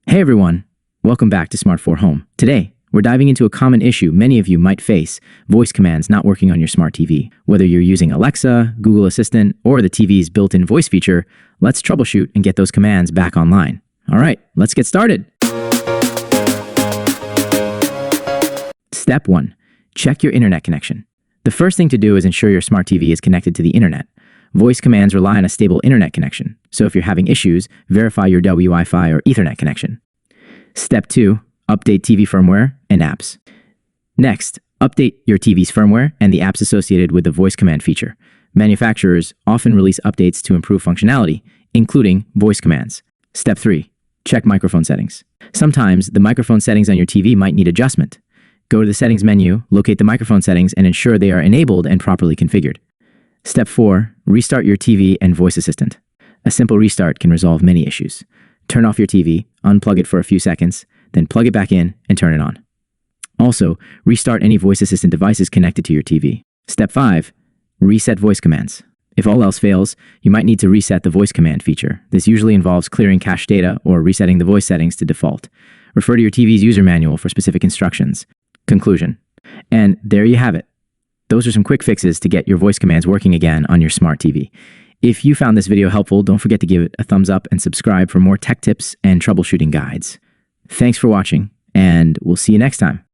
Hey everyone, welcome back to Smart 4 Home. Today, we're diving into a common issue many of you might face, voice commands not working on your smart TV. Whether you're using Alexa, Google Assistant, or the TV's built-in voice feature, let's troubleshoot and get those commands back online. All right, let's get started. Step 1. Check your internet connection. The first thing to do is ensure your smart TV is connected to the internet. Voice commands rely on a stable internet connection, so if you're having issues, verify your Wi-Fi or Ethernet connection. Step 2. Update TV firmware and apps. Next, update your TV's firmware and the apps associated with the voice command feature. Manufacturers often release updates to improve functionality, including voice commands. Step 3. Check microphone settings. Sometimes the microphone settings on your TV might need adjustment. Go to the settings menu, locate the microphone settings, and ensure they are enabled and properly configured. Step 4. Restart your TV and voice assistant. A simple restart can resolve many issues. Turn off your TV, unplug it for a few seconds, then plug it back in and turn it on. Also, restart any voice assistant devices connected to your TV. Step 5. Reset voice commands. If all else fails, you might need to reset the voice command feature. This usually involves clearing cache data or resetting the voice settings to default. Refer to your TV's user manual for specific instructions. Conclusion. And there you have it. Those are some quick fixes to get your voice commands working again on your smart TV. If you found this video helpful, don't forget to give it a thumbs up and subscribe for more tech tips and troubleshooting guides. Thanks for watching, and we'll see you next time.